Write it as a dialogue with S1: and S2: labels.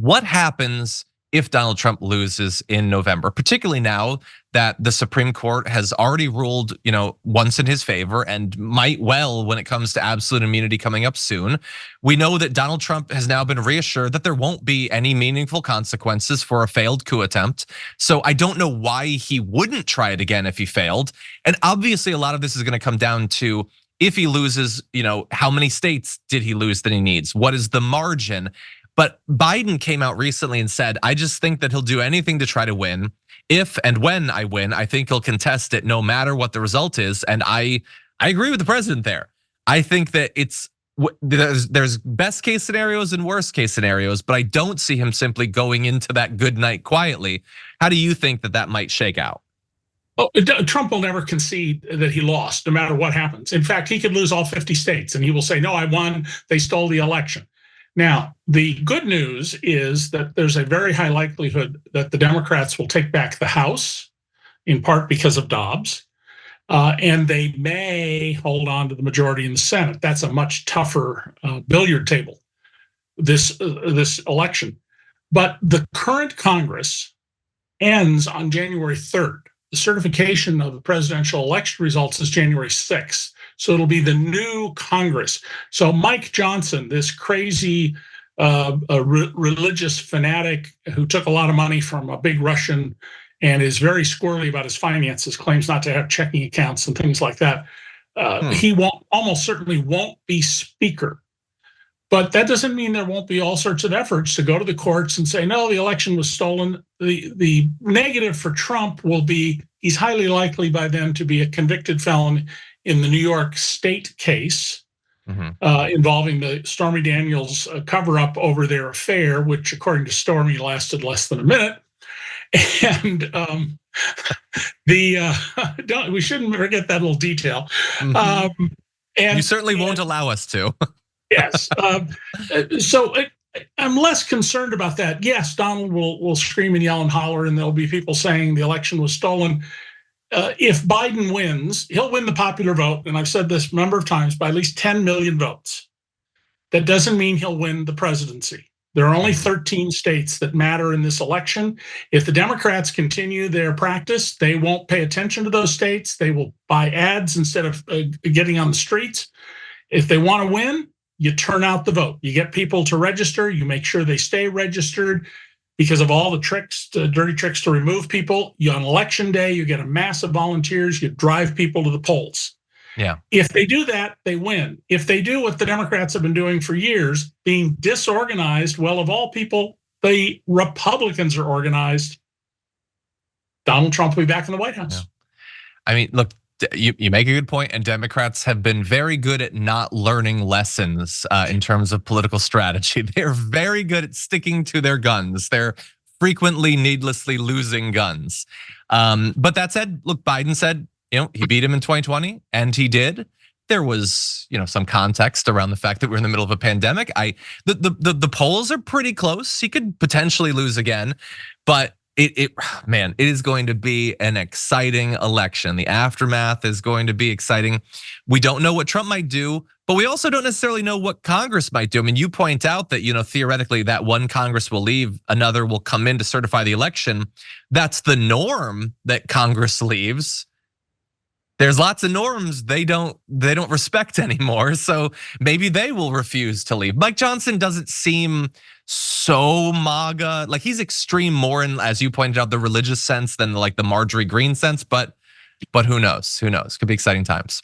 S1: What happens if Donald Trump loses in November, particularly now that the Supreme Court has already ruled, once in his favor and might well when it comes to absolute immunity coming up soon. We know that Donald Trump has now been reassured that there won't be any meaningful consequences for a failed coup attempt. So I don't know why he wouldn't try it again if he failed. And obviously a lot of this is going to come down to if he loses, how many states did he lose that he needs? What is the margin? But Biden came out recently and said, I just think that he'll do anything to try to win. If and when I win, I think he'll contest it no matter what the result is. And I agree with the president there. I think that there's best case scenarios and worst case scenarios, but I don't see him simply going into that good night quietly. How do you think that might shake out?
S2: Oh, Trump will never concede that he lost, no matter what happens. In fact, he could lose all 50 states and he will say, no, I won, they stole the election. Now, the good news is that there's a very high likelihood that the Democrats will take back the House, in part because of Dobbs, and they may hold on to the majority in the Senate. That's a much tougher billiard table, this election. But the current Congress ends on January 3rd. The certification of the presidential election results is January 6th. So it'll be the new Congress. So Mike Johnston, this crazy religious fanatic who took a lot of money from a big Russian and is very squirrely about his finances, claims not to have checking accounts and things like that. He almost certainly won't be speaker. But that doesn't mean there won't be all sorts of efforts to go to the courts and say, no, the election was stolen. The negative for Trump will be he's highly likely by then to be a convicted felon in the New York State case involving the Stormy Daniels cover-up over their affair, which according to Stormy lasted less than a minute. And we shouldn't forget that little detail.
S1: And you certainly won't allow us to.
S2: Yes. So I'm less concerned about that. Yes, Donald will scream and yell and holler, and there'll be people saying the election was stolen. If Biden wins, he'll win the popular vote, and I've said this a number of times, by at least 10 million votes. That doesn't mean he'll win the presidency. There are only 13 states that matter in this election. If the Democrats continue their practice, they won't pay attention to those states. They will buy ads instead of getting on the streets. If they want to win, you turn out the vote. You get people to register. You make sure they stay registered. Because of all the tricks, the dirty tricks to remove people, on election day, you get a mass of volunteers, you drive people to the polls.
S1: Yeah.
S2: If they do that, they win. If they do what the Democrats have been doing for years, being disorganized, well, of all people, the Republicans are organized, Donald Trump will be back in the White House.
S1: Yeah. I mean, look, you make a good point, and Democrats have been very good at not learning lessons in terms of political strategy. They're very good at sticking to their guns. They're frequently needlessly losing guns. But that said, look, Biden said, he beat him in 2020, and he did. There was, some context around the fact that we're in the middle of a pandemic. The polls are pretty close. He could potentially lose again, but it is going to be an exciting election. The aftermath is going to be exciting. We don't know what Trump might do, but we also don't necessarily know what Congress might do. I mean, you point out that, theoretically that one Congress will leave, another will come in to certify the election. That's the norm, that Congress leaves. There's lots of norms they don't respect anymore. So maybe they will refuse to leave. Mike Johnston doesn't seem so MAGA, like he's extreme more in, as you pointed out, the religious sense than like the Marjorie Greene sense, but who knows? Could be exciting times.